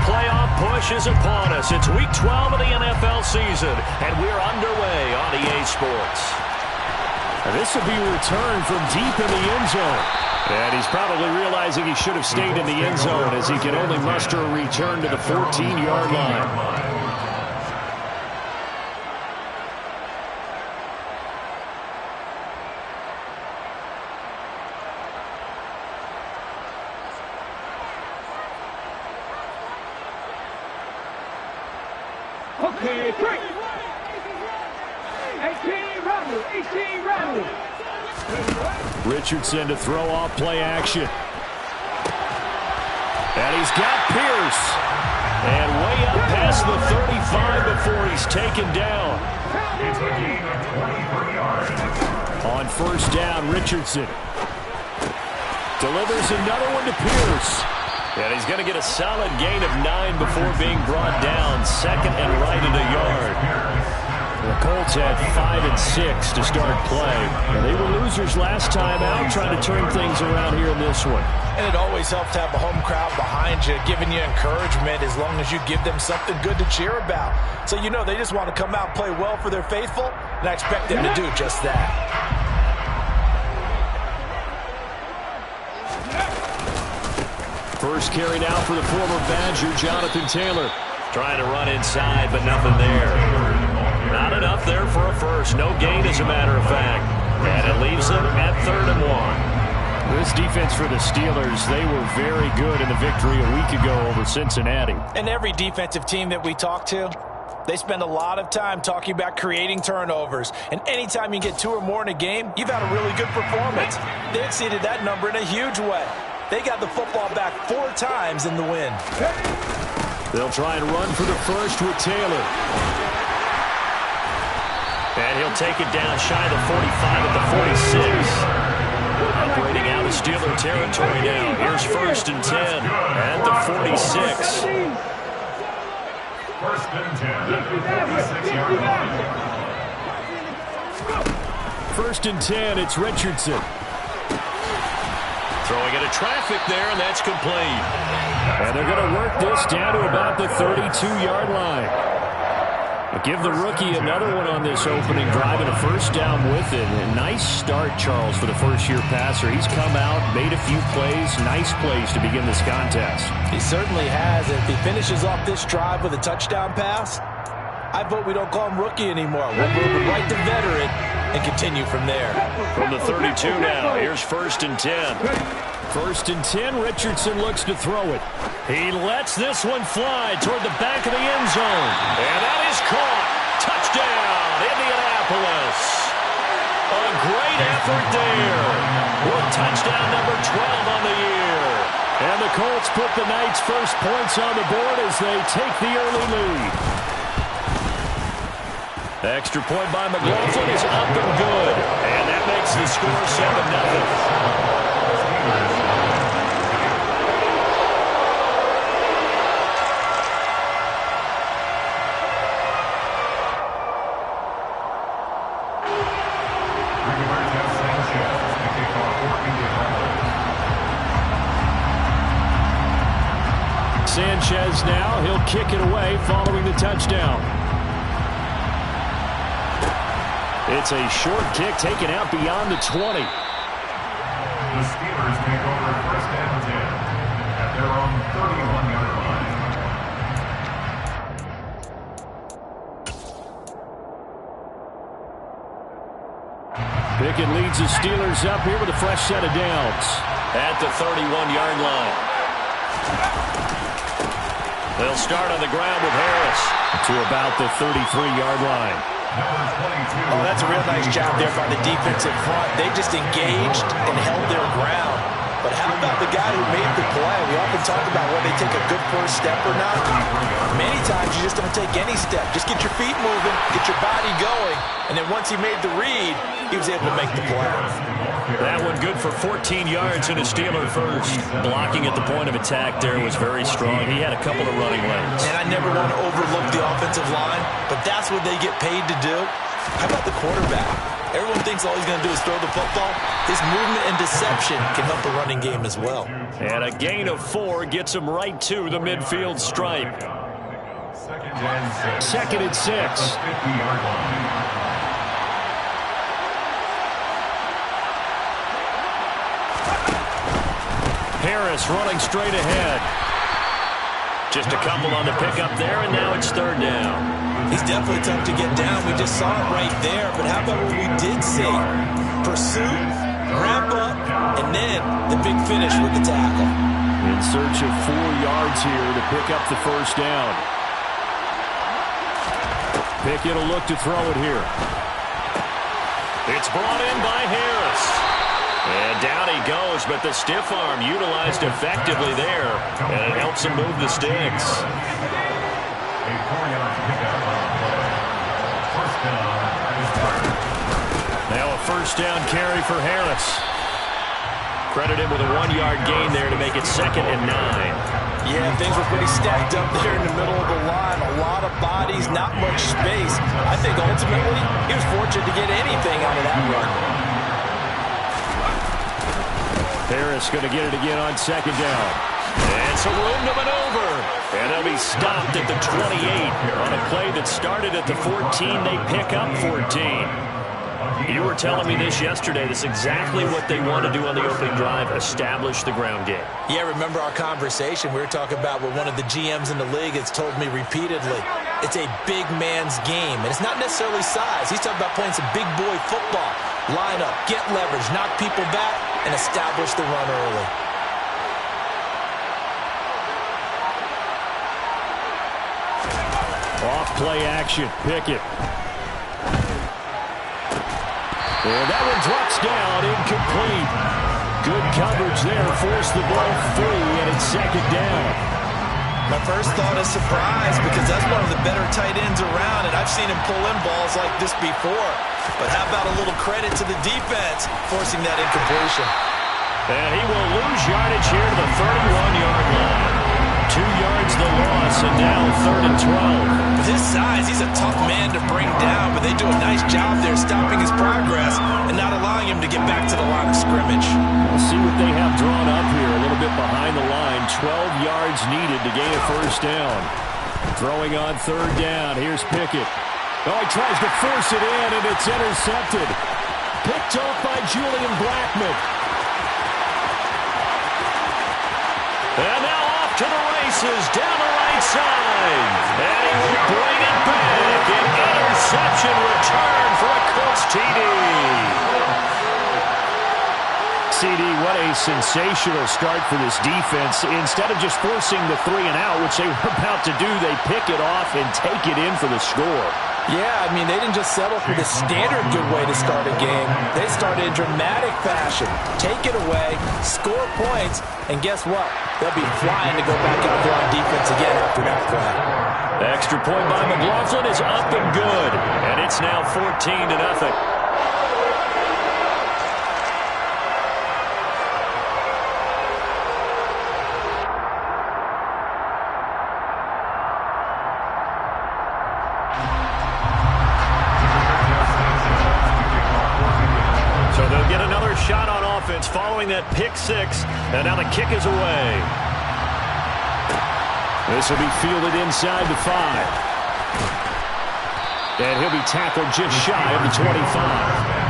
playoff push is upon us. It's Week 12 of the NFL season, and we're underway on EA Sports. And this will be a return from deep in the end zone. And he's probably realizing he should have stayed in the end zone as he can only muster a return to the 14-yard line. Okay, 3. 18 rounders, 18 rounders. Richardson to throw off play action. And he's got Pierce. And way up past the 35 before he's taken down. It's a gain of 23 yards. On first down, Richardson delivers another one to Pierce. And he's going to get a solid gain of 9 before being brought down. Second and right at a yard. The Colts had 5 and 6 to start play. And they were losers last time out, trying to turn things around here in this one. And it always helps to have a home crowd behind you, giving you encouragement as long as you give them something good to cheer about. So you know they just want to come out and play well for their faithful, and I expect them to do just that. First carry now for the former Badger, Jonathan Taylor. Trying to run inside, but nothing there. Not enough there for a first. No gain, as a matter of fact. And it leaves them at 3rd and 1. This defense for the Steelers, they were very good in the victory a week ago over Cincinnati. And every defensive team that we talk to, they spend a lot of time talking about creating turnovers. And anytime you get 2 or more in a game, you've had a really good performance. They exceeded that number in a huge way. They got the football back 4 times in the win. They'll try and run for the first with Taylor. And he'll take it down shy of the 45 at the 46. Operating out of Steeler territory now. Here's 1st and 10 at the 46. 1st and 10 at the 46-yard line. 1st and 10, it's Richardson. Throwing into traffic there, and that's complete. And they're going to work this down to about the 32-yard line. Give the rookie another one on this opening drive and a first down with it. A nice start, Charles, for the first-year passer. He's come out, made a few plays, nice plays to begin this contest. He certainly has. If he finishes off this drive with a touchdown pass, I vote we don't call him rookie anymore. We'll move him right to veteran and continue from there. From the 32 now, here's 1st and 10. 1st and 10, Richardson looks to throw it. He lets this one fly toward the back of the end zone. And that is caught. Touchdown, Indianapolis. A great effort there. With touchdown number 12 on the year. And the Colts put the Knights' first points on the board as they take the early lead. Extra point by McLaughlin is up and good. And that makes the score 7-0. Sanchez now, he'll kick it away following the touchdown. It's a short kick taken out beyond the 20. The Steelers take over 1st and 10 at their own 31-yard line. Pickett leads the Steelers up here with a fresh set of downs. At the 31-yard line. They'll start on the ground with Harris. To about the 33-yard line. Oh, that's a real nice job there by the defensive front. They just engaged and held their ground. But how about the guy who made the play? We often talk about whether they take a good first step or not. Many times you just don't take any step. Just get your feet moving, get your body going, and then once he made the read, he was able to make the play. That one good for 14 yards and a Steeler first. Blocking at the point of attack there was very strong. He had a couple of running lanes. And I never want to overlook the offensive line, but that's what they get paid to do. How about the quarterback? Everyone thinks all he's going to do is throw the football. His movement and deception can help the running game as well. And a gain of 4 gets him right to the midfield stripe. Second and 6. Harris running straight ahead. Just a couple on the pickup there, and now it's third down. He's definitely tough to get down. We just saw it right there. But how about what we did see? Pursuit, wrap up, and then the big finish with the tackle. In search of 4 yards here to pick up the first down. Pickett will look to throw it here. It's brought in by Harris. And down he goes, but the stiff arm utilized effectively there. And it helps him move the sticks. Now a first down carry for Harris. Credit him with a 1-yard gain there to make it 2nd and 9. Yeah, things were pretty stacked up there in the middle of the line. A lot of bodies, not much space. I think ultimately he was fortunate to get anything out of that run. Harris going to get it again on 2nd down. And some room to maneuver. And they'll be stopped at the 28 on a play that started at the 14. They pick up 14. You were telling me this yesterday. This is exactly what they want to do on the opening drive, establish the ground game. Yeah, remember our conversation. We were talking about what one of the GMs in the league has told me repeatedly. It's a big man's game, and it's not necessarily size. He's talking about playing some big boy football. Line up, get leverage, knock people back, and establish the run early. Off play action. Pickett. And that one drops down, incomplete. Good coverage there, forced the ball free, and it's 2nd down. My first thought is surprise, because that's one of the better tight ends around, and I've seen him pull in balls like this before. But how about a little credit to the defense forcing that incompletion? And he will lose yardage here to the 31-yard line. 2 yards the loss, and now 3rd and 12. With his size, he's a tough man to bring down, but they do a nice job there stopping his progress and not allowing him to get back to the line of scrimmage. We'll see what they have drawn up here, a little bit behind the line. 12 yards needed to gain a first down. Throwing on 3rd down. Here's Pickett. Oh, he tries to force it in, and it's intercepted. Picked off by Julian Blackmon. And now off to the races, down the right side. And he will bring it back. An interception return for a Colts TD. CD, what a sensational start for this defense. Instead of just forcing the 3 and out, which they were about to do, they pick it off and take it in for the score. Yeah, I mean, they didn't just settle for the standard good way to start a game. They started in dramatic fashion. Take it away, score points, and guess what? They'll be flying to go back out there on defense again after that play. Extra point by McLaughlin is up and good. And it's now 14-0. Shot on offense following that pick 6, and now the kick is away. This will be fielded inside the 5. And he'll be tackled just shy of the 25.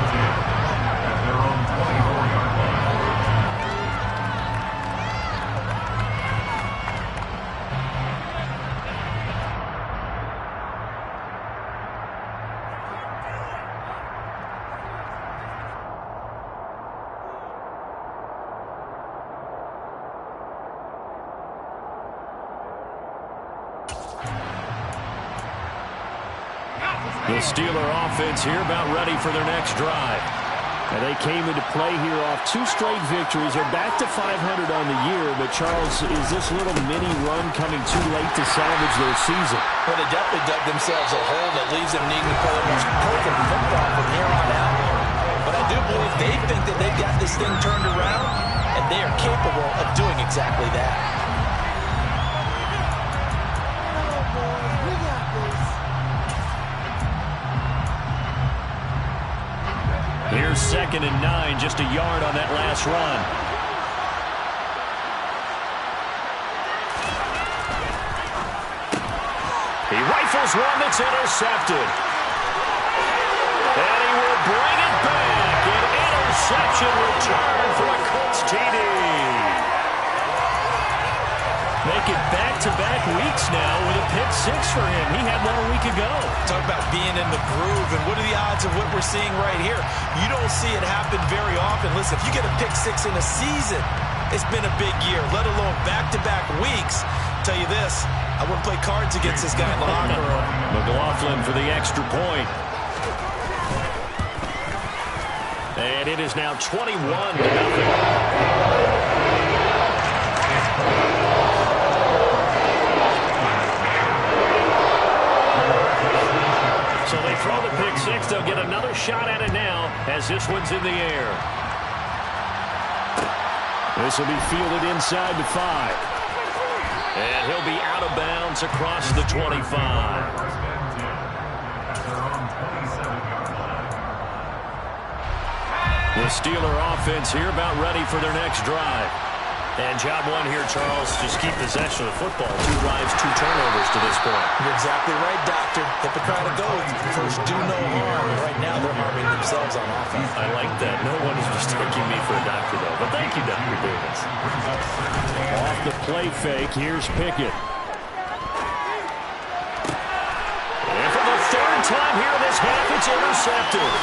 The Steeler offense here about ready for their next drive. And they came into play here off 2 straight victories. They're back to 500 on the year. But, Charles, is this little mini run coming too late to salvage their season? Well, they definitely dug themselves a hole that leaves them needing to play almost perfect football from here on out. But I do believe they think that they've got this thing turned around, and they are capable of doing exactly that. 2nd and 9, just a yard on that last run. He rifles one that's intercepted. And he will bring it back. An interception return for a Colts TD. Make it back-to-back weeks now with a pick six for him. He had one a week ago. Talk about being in the groove, and what are the odds of what we're seeing right here? You don't see it happen very often. Listen, if you get a pick six in a season, it's been a big year, let alone back-to-back weeks. Tell you this, I wouldn't play cards against this guy in the locker room. McLaughlin for the extra point. And it is now 21-0. So they throw the pick six. They'll get another shot at it now as this one's in the air. This will be fielded inside the 5. And he'll be out of bounds across the 25. The Steeler offense here about ready for their next drive. And job one here, Charles, just keep possession of the football. 2 drives, 2 turnovers to this point. You're exactly right, Doctor. Hippocratic oath. First, do no harm. Right now, they're harming themselves on offense. I like that. No one is mistaking me for a doctor, though. But thank you, Dr. Davis. Off the play fake, here's Pickett. And for the 3rd time here in this half, it's intercepted.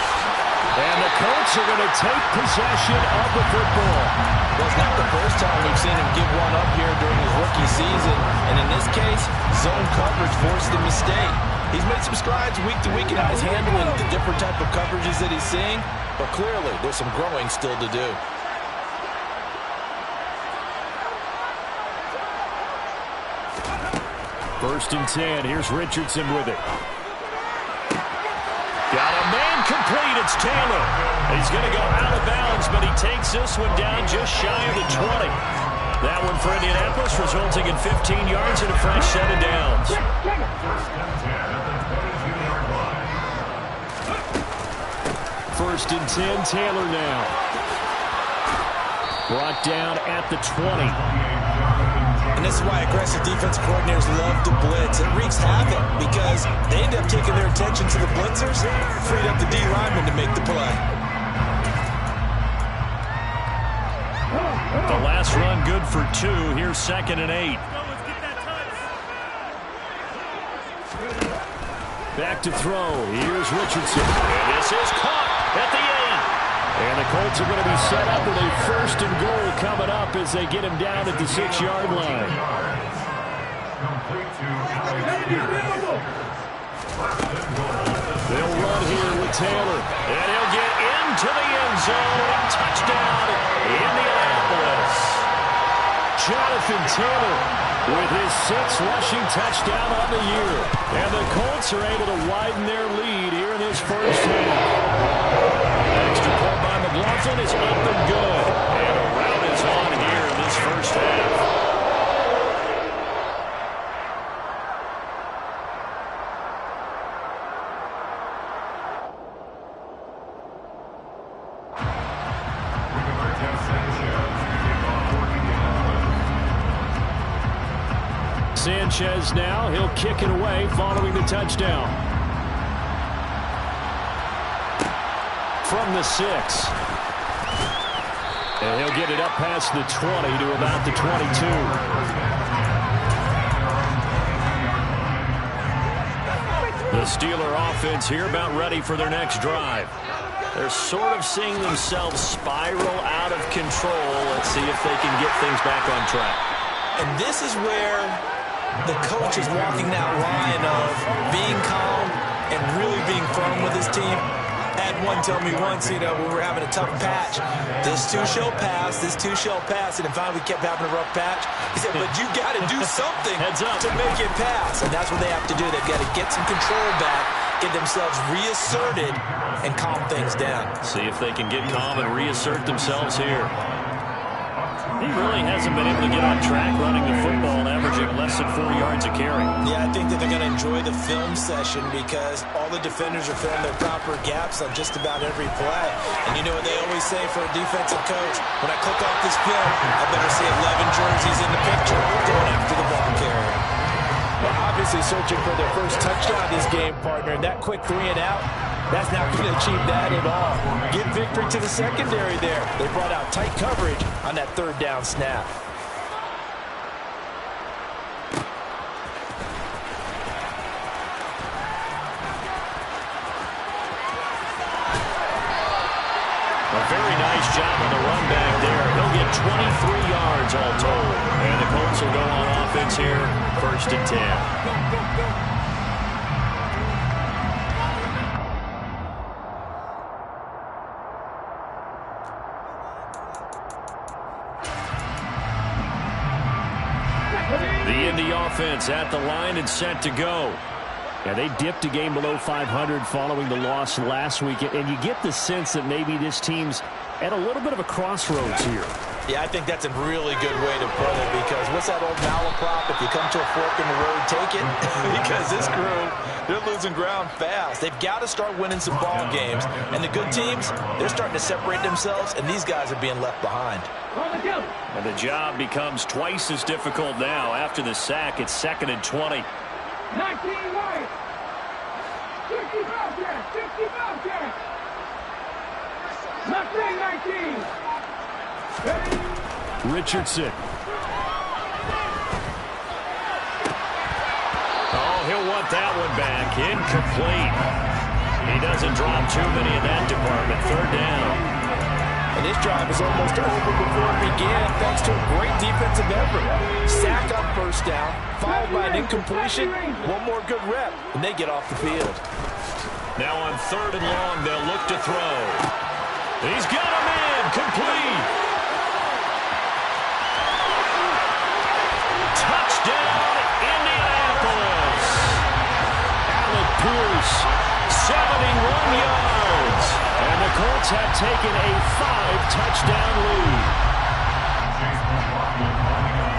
And the Colts are going to take possession of the football. Well, it's not the first time we've seen him give one up here during his rookie season. And in this case, zone coverage forced a mistake. He's made some strides week to week, and now he's handling the different type of coverages that he's seeing. But clearly, there's some growing still to do. First and 10. Here's Richardson with it. Got a man complete. It's Taylor. He's going to go out of bounds, but he takes this one down just shy of the 20. That one for Indianapolis, resulting in 15 yards and a fresh set of downs. First and 10, Taylor now. Brought down at the 20. And this is why aggressive defensive coordinators love to blitz. It wreaks havoc because they end up taking their attention to the blitzers, freed up the D lineman to make the play. The last run good for 2. Here's 2nd and 8. Back to throw. Here's Richardson. And this is caught at the 8. And the Colts are going to be set up with a 1st and goal coming up as they get him down at the 6-yard line. They'll run here with Taylor. And he'll get into the end zone. Touchdown, Indianapolis. Jonathan Taylor with his 6th rushing touchdown on the year. And the Colts are able to widen their lead here in this first half. Extra point by McLaughlin is up and good. And a rout is on here in this first half. Sanchez now, he'll kick it away following the touchdown. From the 6. And he'll get it up past the 20 to about the 22. The Steeler offense here about ready for their next drive. They're sort of seeing themselves spiral out of control. Let's see if they can get things back on track. And this is where the coach is walking that line of being calm and really being firm with his team. I had one tell me once, when we were having a tough patch, this too shall pass, this too shall pass, and then finally we kept having a rough patch. He said, but you got to do something to make it pass, and that's what they have to do. They've got to get some control back, get themselves reasserted, and calm things down. See if they can get calm and reassert themselves here. He really hasn't been able to get on track running the football and averaging less than 4 yards a carry. Yeah, I think that they're going to enjoy the film session because all the defenders are filling their proper gaps on just about every play. And you know what they always say for a defensive coach? When I click off this film, I better see 11 jerseys in the picture going after the ball carrier. Well, obviously searching for their first touchdown this game, partner. And that quick 3 and out, that's not going to achieve that at all. Give victory to the secondary there. They brought out tight coverage on that 3rd down snap. A very nice job on the run back there. He'll get 23 yards all told. And the Colts will go on offense here, 1st and 10. The Indy offense at the line and set to go. Yeah, they dipped a game below 500 following the loss last week, and you get the sense that maybe this team's at a little bit of a crossroads here. Yeah, I think that's a really good way to put it because what's that old malaprop? If you come to a fork in the road, take it. Because this crew, they're losing ground fast. They've got to start winning some ball games. And the good teams, they're starting to separate themselves, and these guys are being left behind. And the job becomes twice as difficult now. After the sack, it's 2nd and 20. 19 right. 60 Bobcats. 60 Bobcats. Mustang 19. Richardson. Oh, he'll want that one back. Incomplete. He doesn't drop too many in that department. 3rd down. And this drive is almost over before it began thanks to a great defensive effort. Sack on 1st down, followed by an incompletion. One more good rep, and they get off the field. Now on 3rd and long, they'll look to throw. He's got a man. Complete. Touchdown, Indianapolis. Alec Pierce, 71 yards. And the Colts have taken a 5-touchdown lead.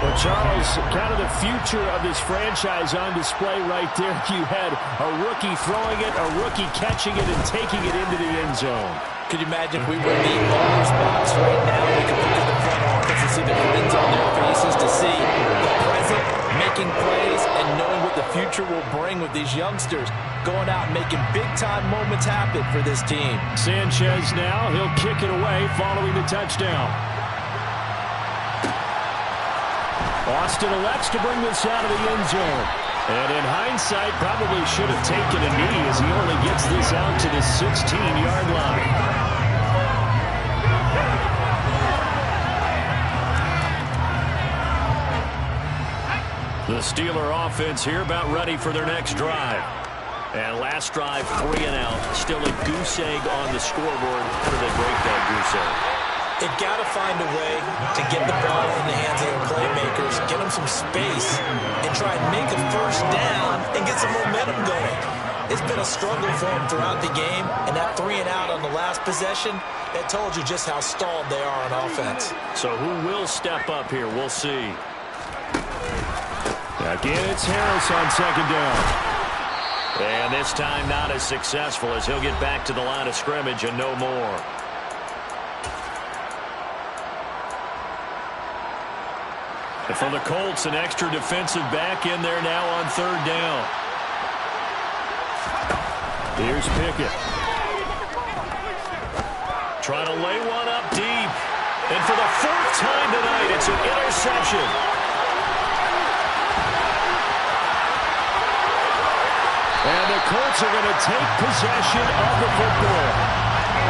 Well, Charles, kind of the future of this franchise on display right there. You had a rookie throwing it, a rookie catching it, and taking it into the end zone. Could you imagine if we were in the owner's box right now? We could look at the front office and see the grins on their faces to see the present, making plays, and knowing what the future will bring with these youngsters going out and making big-time moments happen for this team. Sanchez now, he'll kick it away following the touchdown. Austin elects to bring this out of the end zone. And in hindsight, probably should have taken a knee as he only gets this out to the 16-yard line. The Steeler offense here about ready for their next drive. And last drive, 3 and out. Still a goose egg on the scoreboard. How do they break that goose egg? They've got to find a way to get the ball in the hands of their playmakers, get them some space, and try and make a 1st down and get some momentum going. It's been a struggle for them throughout the game, and that 3 and out on the last possession, that told you just how stalled they are on offense. So who will step up here? We'll see. Again, it's Harris on 2nd down. And this time not as successful as he'll get back to the line of scrimmage and no more. And for the Colts, an extra defensive back in there now on 3rd down. Here's Pickett. Trying to lay one up deep. And for the 4th time tonight, it's an interception. And the Colts are going to take possession of the football.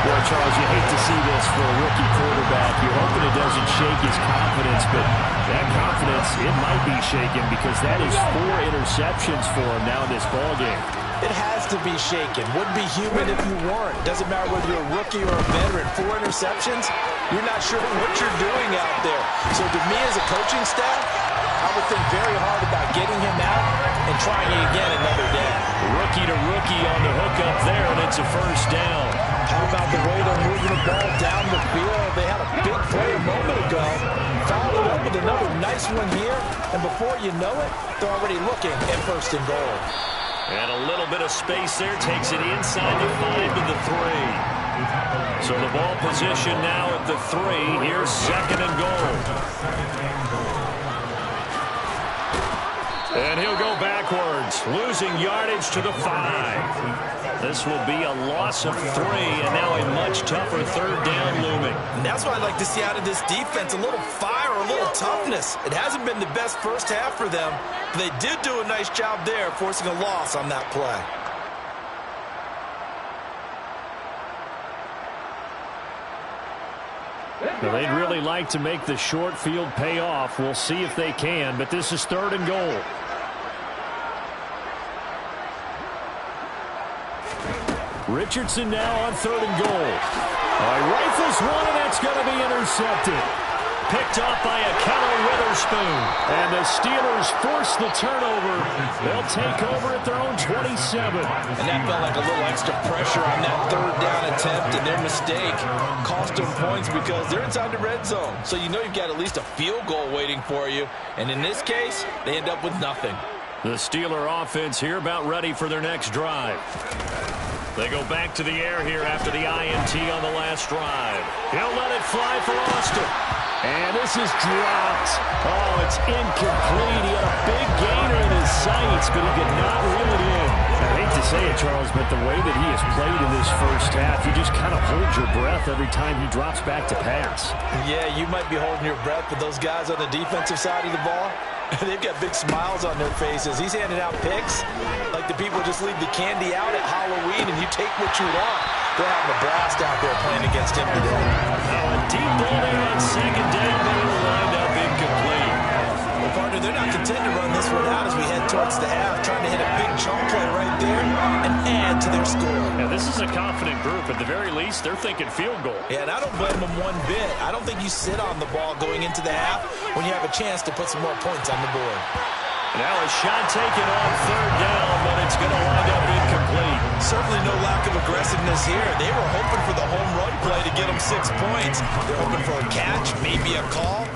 Boy, Charles, you hate to see this for a rookie quarterback. You're hoping it doesn't shake his confidence, but that confidence, it might be shaken because that is 4 interceptions for him now in this ballgame. It has to be shaken. Wouldn't be human if you weren't. Doesn't matter whether you're a rookie or a veteran. 4 interceptions, you're not sure what you're doing out there. So to me as a coaching staff, I would think very hard about getting him out and trying it again another day. Rookie to rookie on the hook up there, and it's a 1st down. How about the way they're moving the ball down the field? They had a big play a moment ago. Found with another nice one here, and before you know it, they're already looking at 1st and goal. And a little bit of space there takes it inside the 5 to the 3. So the ball position now at the 3. Here's 2nd and goal. And he'll go backwards, losing yardage to the 5. This will be a loss of 3, and now a much tougher 3rd down looming. And that's what I'd like to see out of this defense, a little fire, a little toughness. It hasn't been the best first half for them, but they did do a nice job there, forcing a loss on that play. Now, they'd really like to make the short field pay off. We'll see if they can, but this is 3rd and goal. Richardson now on 3rd and goal. Rifles one, and that's going to be intercepted. Picked off by a Keller Witherspoon. And the Steelers force the turnover. They'll take over at their own 27. And that felt like a little extra pressure on that 3rd down attempt, and their mistake cost them points because they're inside the red zone. So you know you've got at least a field goal waiting for you. And in this case, they end up with nothing. The Steeler offense here about ready for their next drive. They go back to the air here after the INT on the last drive. He'll let it fly for Austin. And this is dropped. Oh, it's incomplete. He had a big gainer in his sights, but he could not reel it in. I hate to say it, Charles, but the way that he has played in this first half, you just kind of hold your breath every time he drops back to pass. Yeah, you might be holding your breath, but those guys on the defensive side of the ball, they've got big smiles on their faces. He's handing out picks like the people just leave the candy out at Halloween and you take what you want. They're having a blast out there playing against him today. Now a deep ball there on 2nd down, but it'll wind up incomplete. Well, partner, they're not content to run this one out as we head towards the half, trying to hit a big chunk play right there and add to their score. Yeah, this is a confident group. At the very least, they're thinking field goal. Yeah, and I don't blame them one bit. I don't think you sit on the ball going into the half when you have a chance to put some more points on the board. Now a shot taken on 3rd down, but it's going to wind up incomplete. Certainly no lack of aggressiveness here. They were hoping for the home run play to get them 6 points. They're hoping for a catch, maybe a call,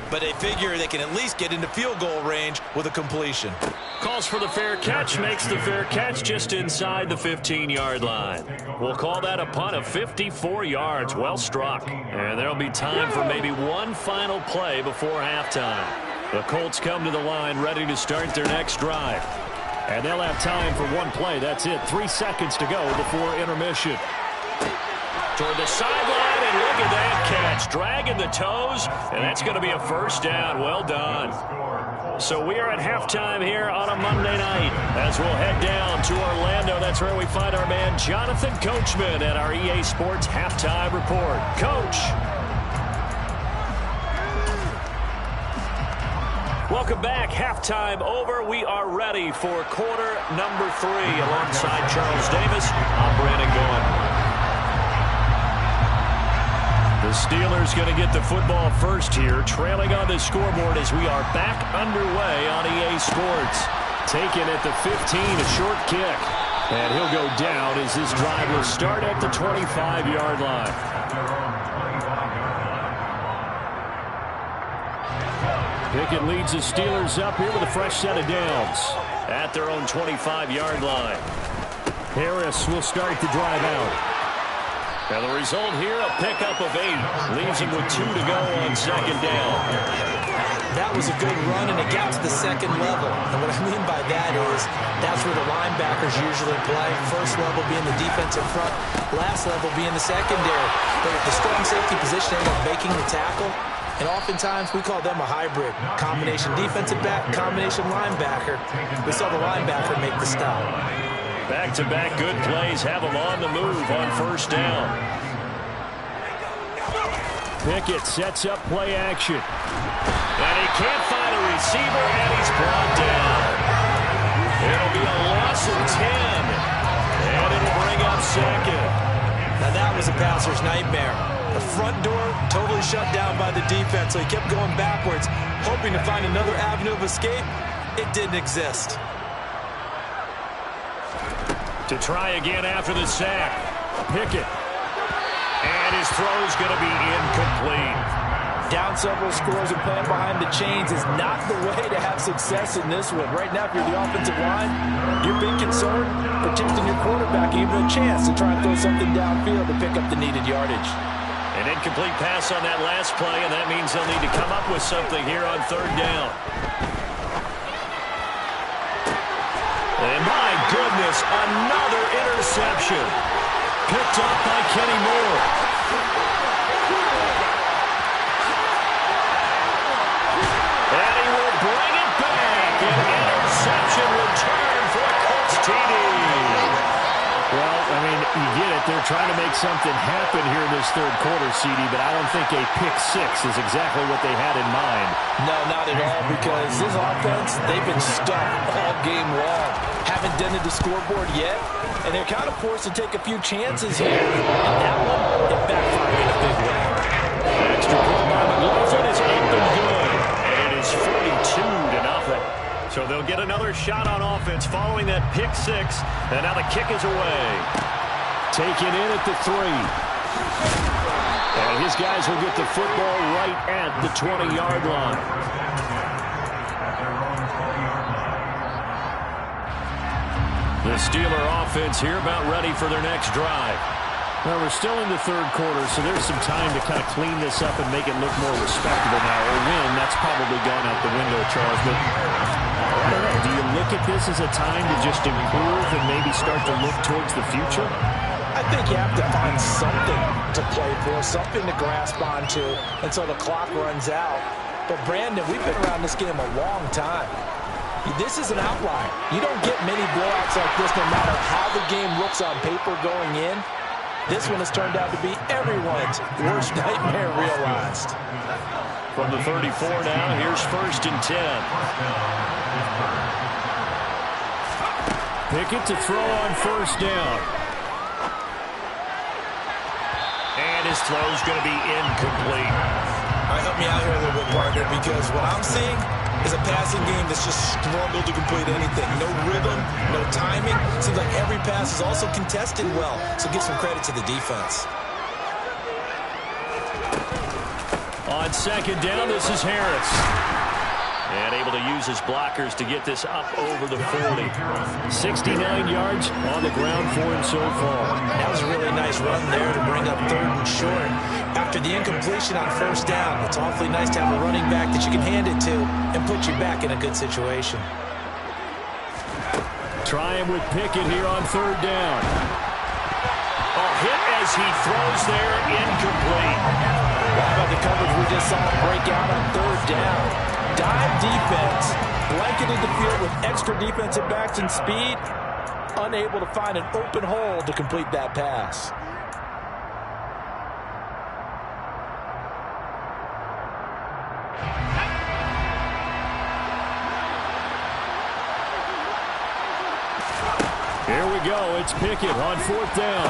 but they figure they can at least get into field goal range with a completion. Calls for the fair catch, makes the fair catch just inside the 15-yard line. We'll call that a punt of 54 yards. Well struck. And there'll be time for maybe one final play before halftime. The Colts come to the line ready to start their next drive. And they'll have time for one play. That's it. 3 seconds to go before intermission. Toward the sideline, and look at that catch. Dragging the toes, and that's going to be a 1st down. Well done. So we are at halftime here on a Monday night. As we'll head down to Orlando, that's where we find our man Jonathan Coachman at our EA Sports Halftime Report. Coach. Welcome back. Halftime over. We are ready for quarter number 3. Alongside Charles Davis, I'm Brandon Goen. The Steelers going to get the football first here, trailing on the scoreboard as we are back underway on EA Sports. Taken at the 15, a short kick. And he'll go down as this drive will start at the 25-yard line. Pickett leads the Steelers up here with a fresh set of downs. At their own 25-yard line. Harris will start the drive out. Now the result here, a pickup of 8. Leaves him with 2 to go on 2nd down. That was a good run, and it got to the 2nd level. And what I mean by that is that's where the linebackers usually play. First level being the defensive front, last level being the secondary. But the strong safety position ended up making the tackle. And oftentimes we call them a hybrid. Combination defensive back, combination linebacker. We saw the linebacker make the stop. Back-to-back good plays have them on the move on 1st down. Pickett sets up play action. And he can't find a receiver, and he's brought down. It'll be a loss of 10. And it'll bring up 2nd. Now that was a passer's nightmare. The front door totally shut down by the defense, so he kept going backwards, hoping to find another avenue of escape. It didn't exist. To try again after the sack. Pickett. And his throw's going to be incomplete. Down several scores and playing behind the chains is not the way to have success in this one. Right now, if you're the offensive line, you're being concerned protecting your quarterback, even a chance to try and throw something downfield to pick up the needed yardage. An incomplete pass on that last play, and that means they'll need to come up with something here on third down. And my goodness, another interception. Picked up by Kenny Moore. And he will bring it back. An interception return for a Colts TD. Well, I mean, you get it. They're trying to make something happen here in this third quarter, CD, but I don't think a pick six is exactly what they had in mind. No, not at all, because this offense, they've been stuck all game long. Haven't dented the scoreboard yet, and they're kind of forced to take a few chances here. And that one, it backfired in a big way. Extra point by McLaughlin is up and good. And it is 42-0. So they'll get another shot on offense following that pick six. And now the kick is away. Taken in at the 3. And his guys will get the football right at the 20-yard line. The Steeler offense here about ready for their next drive. Well, we're still in the third quarter, so there's some time to kind of clean this up and make it look more respectable now. Or win, that's probably gone out the window, Charles. But I don't know. Do you look at this as a time to just improve and maybe start to look towards the future? I think you have to find something to play for, something to grasp onto until the clock runs out. But, Brandon, we've been around this game a long time. This is an outlier. You don't get many blowouts like this no matter how the game looks on paper going in. This one has turned out to be everyone's worst nightmare realized. From the 34 now, here's 1st and 10. Pickett to throw on 1st down. And his throw's going to be incomplete. All right, help me out here a little bit, partner, because what I'm seeing is a passing game that's just struggled to complete anything. No rhythm, no timing. Seems like every pass is also contested well, so give some credit to the defense. On 2nd down, this is Harris. And able to use his blockers to get this up over the 40. 69 yards on the ground for him so far. That was a really nice run there to bring up 3rd and short. After the incompletion on 1st down, it's awfully nice to have a running back that you can hand it to and put you back in a good situation. Trying with Pickett here on 3rd down. A hit as he throws there, incomplete. How about the coverage we just saw break out on 3rd down? Dive defense, blanketed the field with extra defensive backs and speed, unable to find an open hole to complete that pass. Here we go. It's Pickett on 4th down.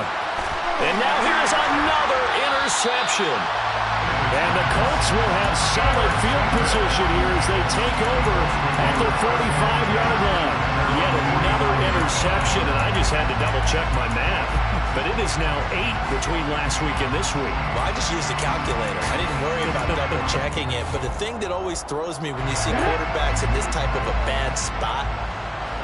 And now here's another interception. And the Colts will have solid field position here as they take over at the 45-yard line. Yet another interception, and I just had to double-check my math. But it is now 8 between last week and this week. Well, I just used a calculator. I didn't worry about double-checking it. But the thing that always throws me when you see quarterbacks in this type of a bad spot,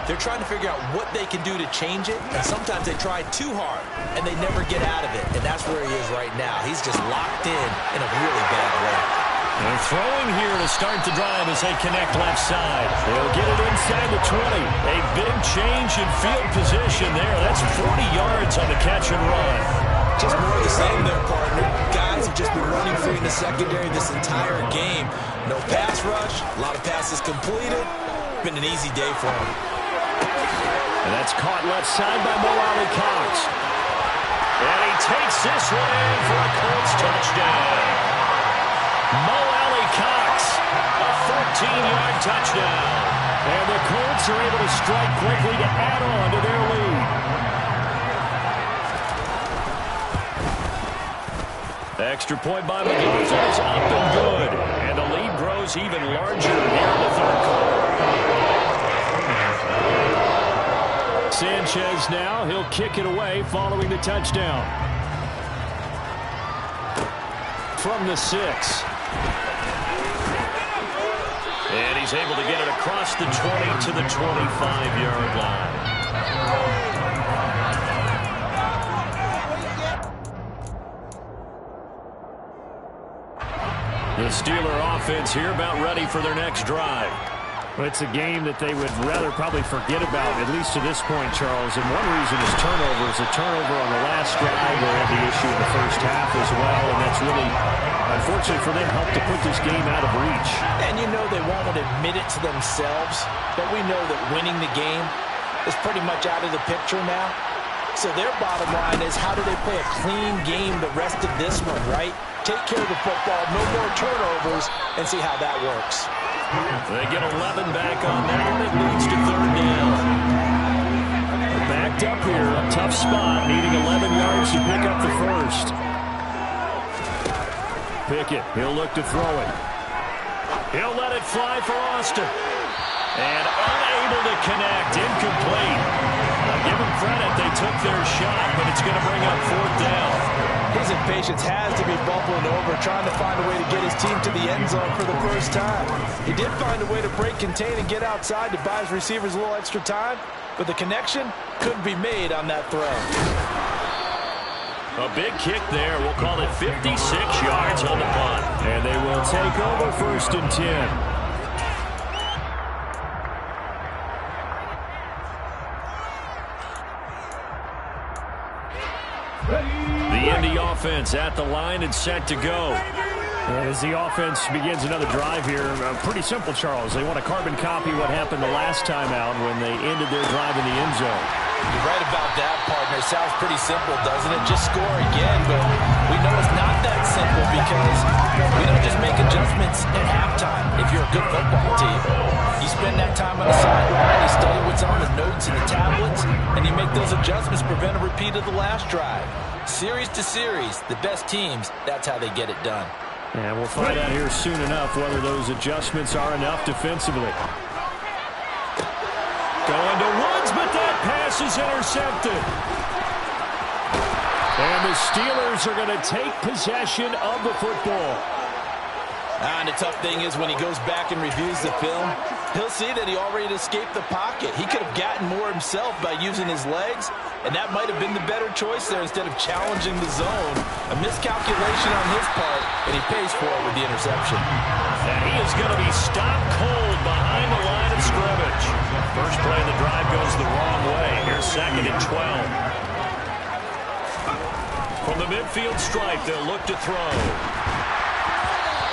they're trying to figure out what they can do to change it, and sometimes they try too hard, and they never get out of it, and that's where he is right now. He's just locked in a really bad way. And throwing here to start the drive as they connect left side. They'll get it inside the 20. A big change in field position there. That's 40 yards on the catch and run. Just more of the same there, partner. Guys have just been running free in the secondary this entire game. No pass rush, a lot of passes completed. Been an easy day for him. And that's caught left side by Mo Cox. And he takes this one in for a Colts touchdown. Mo Cox, a 14-yard touchdown. And the Colts are able to strike quickly to add on to their lead. The extra point by McLaughlin is up and good. And the lead grows even larger here in the third quarter. Sanchez now, he'll kick it away following the touchdown. From the 6. And he's able to get it across the 20 to the 25-yard line. The Steeler offense here about ready for their next drive. Well, it's a game that they would rather probably forget about, at least to this point, Charles. And one reason is turnovers. A turnover on the last drive where they had the issue in the first half as well. And that's really, unfortunately for them, helped to put this game out of reach. And you know they won't admit it to themselves, but we know that winning the game is pretty much out of the picture now. So their bottom line is, how do they play a clean game the rest of this one, right? Take care of the football, no more turnovers, and see how that works. They get 11 back on that one. It leads to third down. Backed up here, a tough spot, needing 11 yards to pick up the first. Pickett, he'll look to throw it. He'll let it fly for Austin. And unable to connect, incomplete. I'll give him credit, they took their shot, but it's going to bring up fourth down. His impatience has to be bubbling over, trying to find a way to get his team to the end zone for the first time. He did find a way to break, contain, and get outside to buy his receivers a little extra time, but the connection couldn't be made on that throw. A big kick there. We'll call it 56 yards on the punt. And they will take over first and 10. The Indy offense at the line and set to go. As the offense begins another drive here, pretty simple, Charles. They want to carbon copy what happened the last time out when they ended their drive in the end zone. You're right about that, partner. Sounds pretty simple, doesn't it? Just score again, but we know it's not that simple because we don't just make adjustments at halftime if you're a good football team. You spend that time on the sideline, you study what's on the notes and the tablets, and you make those adjustments, prevent a repeat of the last drive. Series to series, the best teams, that's how they get it done. And we'll find out here soon enough whether those adjustments are enough defensively. Going to Woods, but that pass is intercepted. And the Steelers are going to take possession of the football. And the tough thing is when he goes back and reviews the film, he'll see that he already escaped the pocket. He could have gotten more himself by using his legs, and that might have been the better choice there instead of challenging the zone. A miscalculation on his part, and he pays for it with the interception. And he is going to be stopped cold behind the line of scrimmage. First play of the drive goes the wrong way. Here's second and 12. From the midfield stripe, they'll look to throw.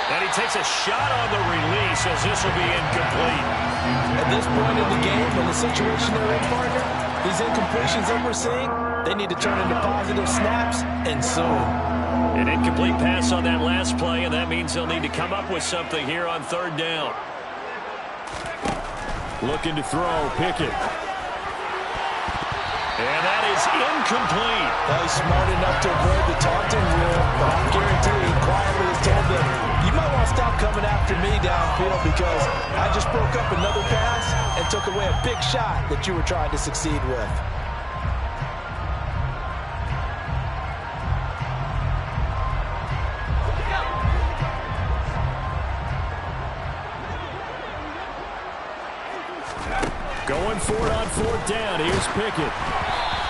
And he takes a shot on the release as this will be incomplete. At this point in the game, in the situation they're in, partner, these incompletions that we're seeing, they need to turn into positive snaps, and soon. An incomplete pass on that last play, and that means they'll need to come up with something here on third down. Looking to throw, Pickett. And that is incomplete. Well, he's smart enough to avoid the taunting rule, but I guarantee he quietly has told them, you might want to stop coming after me downfield because I just broke up another pass and took away a big shot that you were trying to succeed with. Going for it on fourth down. Here's Pickett.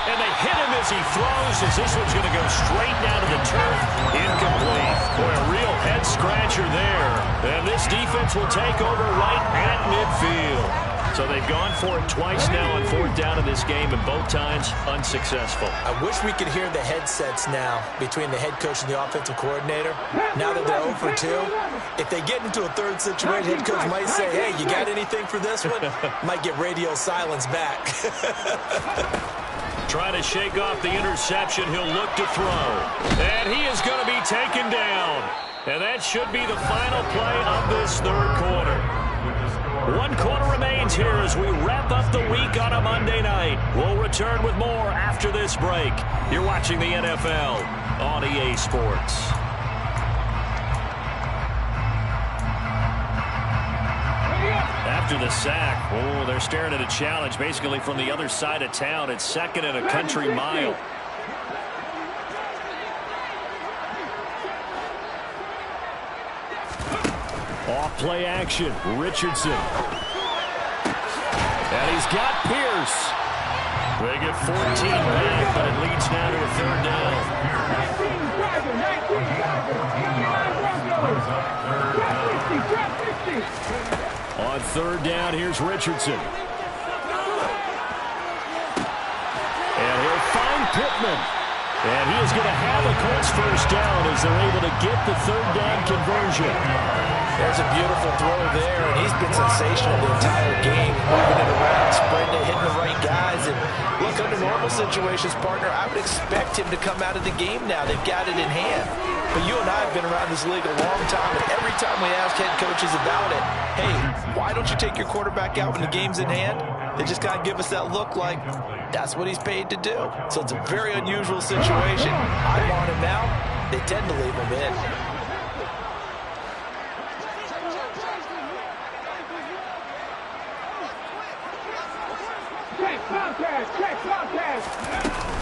And they hit him as he throws, as this one's going to go straight down to the turf. Incomplete. Boy, a real head-scratcher there. And this defense will take over right at midfield. So they've gone for it twice now on fourth down in this game, and both times unsuccessful. I wish we could hear the headsets now between the head coach and the offensive coordinator. Now that they're 0 for 2, if they get into a third situation, head coach might say, hey, you got anything for this one? Might get radio silence back. Trying to shake off the interception. He'll look to throw. And he is going to be taken down. And that should be the final play of this third quarter. 1 quarter remains here as we wrap up the week on a Monday night. We'll return with more after this break. You're watching the NFL on EA Sports. After the sack, oh, they're staring at a challenge basically from the other side of town. It's second and a country mile. Off play action. Richardson. And he's got Pierce. They get 14 back, but it leads now to a third down. 19 On third down, here's Richardson. And he'll find Pittman. And he is going to have a Colts first down as they're able to get the third down conversion. There's a beautiful throw there, and he's been sensational the entire game, moving it around, spreading it, hitting the right guys. And look, under normal situations, partner, I would expect him to come out of the game now. They've got it in hand. But you and I have been around this league a long time, and every time we ask head coaches about it, hey, why don't you take your quarterback out when the game's in hand? They just got to give us that look like that's what he's paid to do. So it's a very unusual situation. I want him out. They tend to leave him in.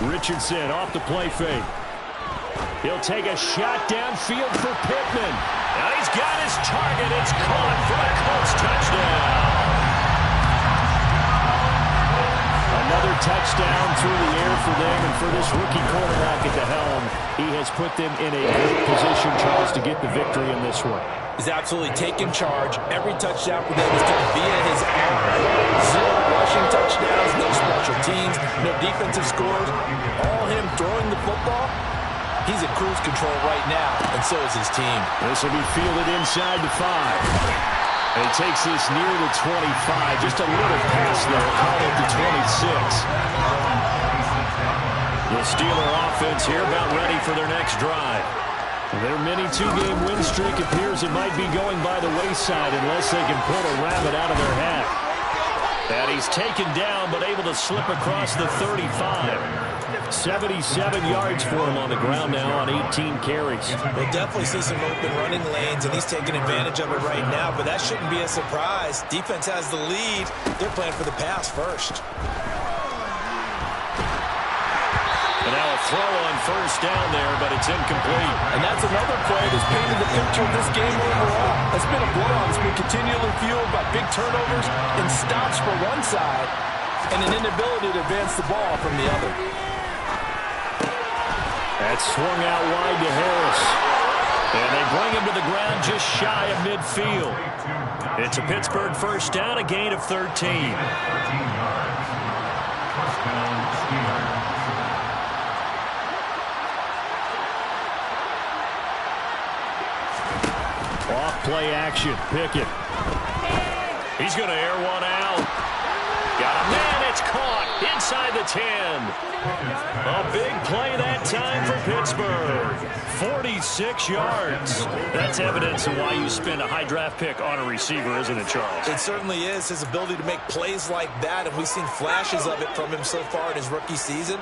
Richardson off the play fake. He'll take a shot downfield for Pittman. Now he's got his target. It's caught for a Colts touchdown. Another touchdown through the air for them, and for this rookie quarterback at the helm, he has put them in a good position, Charles, to get the victory in this one. He's absolutely taken charge. Every touchdown for them is coming via his arm. 0 rushing touchdowns, no special teams, no defensive scores. All him throwing the football. He's in cruise control right now, and so is his team. This will be fielded inside the 5. And he takes this near the 25. Just a little pass there. Call it the 26. The Steeler offense here about ready for their next drive. Their mini 2-game win streak appears it might be going by the wayside unless they can pull a rabbit out of their hat. And he's taken down but able to slip across the 35. 77 yards for him on the ground now on 18 carries. We'll definitely see some open running lanes, and he's taking advantage of it right now, but that shouldn't be a surprise. Defense has the lead. They're playing for the pass first. And now a throw on first down there, but it's incomplete. And that's another play that's painted the picture of this game overall. It's been a blowout. It's been continually fueled by big turnovers and stops for one side and an inability to advance the ball from the other. That swung out wide to Harris. And they bring him to the ground just shy of midfield. It's a Pittsburgh first down, a gain of 13. Off play action. Pickett. He's going to air one out. Got a man. It's caught inside the 10. A big play that time for Pittsburgh. 46 yards. That's evidence of why you spend a high draft pick on a receiver, isn't it, Charles? It certainly is. His ability to make plays like that, and we've seen flashes of it from him so far in his rookie season.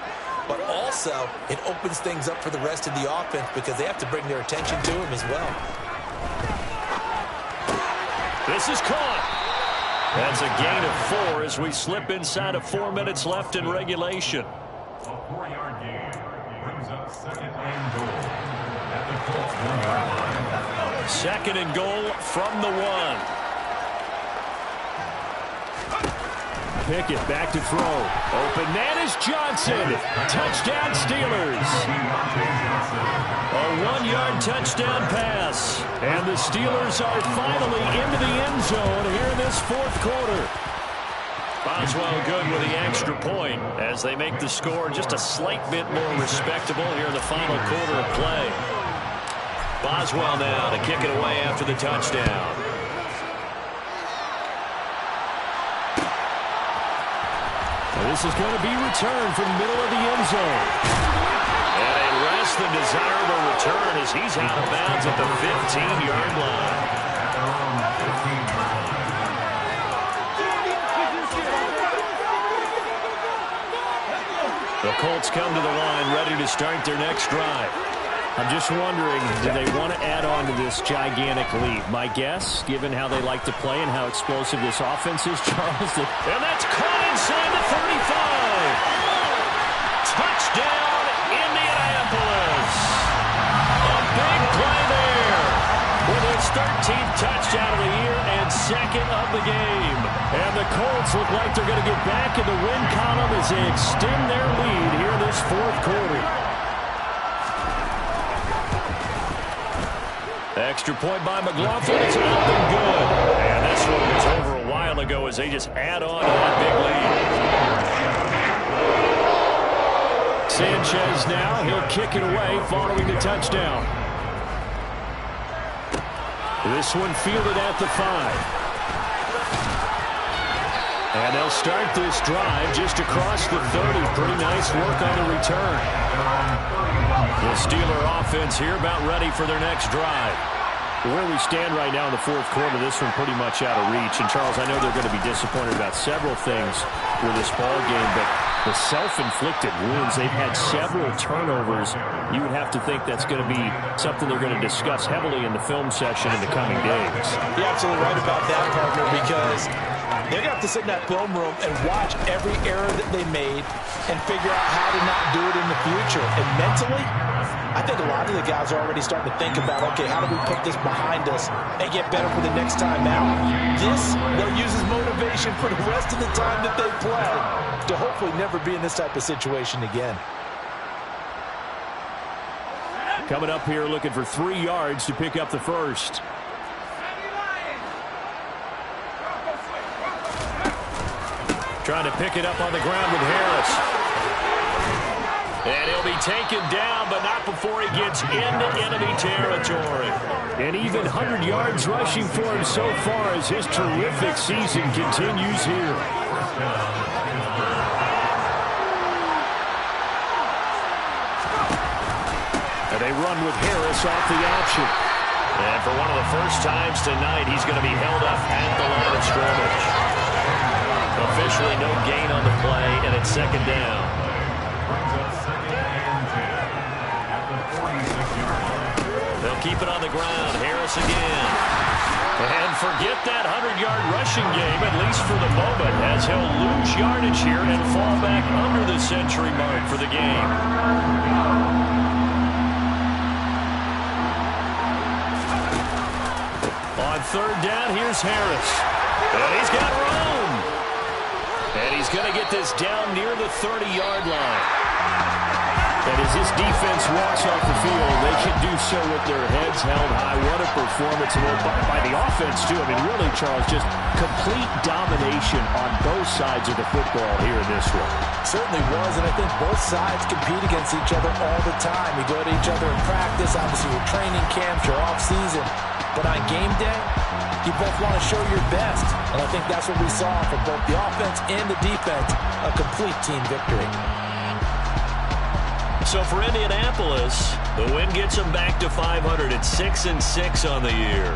But also, it opens things up for the rest of the offense because they have to bring their attention to him as well. This is caught. That's a gain of 4 as we slip inside of 4 minutes left in regulation. A 4-yard gain brings up second and goal at the Colts 1-yard line. Second and goal from the 1. Pickett back to throw. Open man is Johnson. Touchdown Steelers. A 1-yard touchdown pass. And the Steelers are finally into the end zone here in this fourth quarter. Boswell good with the extra point as they make the score just a slight bit more respectable here in the final quarter of play. Boswell now to kick it away after the touchdown. This is going to be returned from the middle of the end zone. And a less than desirable return as he's out of bounds at the 15-yard line. The Colts come to the line ready to start their next drive. I'm just wondering, do they want to add on to this gigantic lead? My guess, given how they like to play and how explosive this offense is, Charles. And that's caught inside the 35. Touchdown, Indianapolis. A big play there with his 13th touchdown of the year. second of the game. And the Colts look like they're going to get back in the win column as they extend their lead here this fourth quarter. Extra point by McLaughlin. It's up and good. And this one was over a while ago as they just add on to that big lead. Sanchez now. He'll kick it away following the touchdown. This one fielded at the 5. And they'll start this drive just across the 30. Pretty nice work on the return. The Steeler offense here about ready for their next drive. Where we stand right now in the fourth quarter, this one pretty much out of reach. And, Charles, I know they're going to be disappointed about several things with this ball game, but the self-inflicted wounds, they've had several turnovers. You would have to think that's going to be something they're going to discuss heavily in the film session in the coming days. You're absolutely right about that, partner, because they're going to have to sit in that film room and watch every error that they made and figure out how to not do it in the future. And mentally, I think a lot of the guys are already starting to think about, okay, how do we put this behind us and get better for the next time out? This, they'll use as motivation for the rest of the time that they play to hopefully never be in this type of situation again. Coming up here looking for 3 yards to pick up the first. Trying to pick it up on the ground with Harris. And he'll be taken down, but not before he gets into enemy territory. And even 100 yards rushing for him so far as his terrific season continues here. And they run with Harris off the option. And for one of the first times tonight, he's going to be held up at the line of scrimmage. Officially no gain on the play, and it's second down. They'll keep it on the ground. Harris again. And forget that 100-yard rushing game, at least for the moment, as he'll lose yardage here and fall back under the century mark for the game. On third down, here's Harris. And he's got room. And he's going to get this down near the 30-yard line. And as this defense walks off the field, they can do so with their heads held high. What a performance by the offense, too. I mean, really, Charles, just complete domination on both sides of the football here in this one. Certainly was, and I think both sides compete against each other all the time. You go to each other in practice, obviously your training camps, your off-season. But on game day, you both want to show your best. And I think that's what we saw from both the offense and the defense, a complete team victory. So for Indianapolis, the win gets them back to 500 at 6-6 on the year.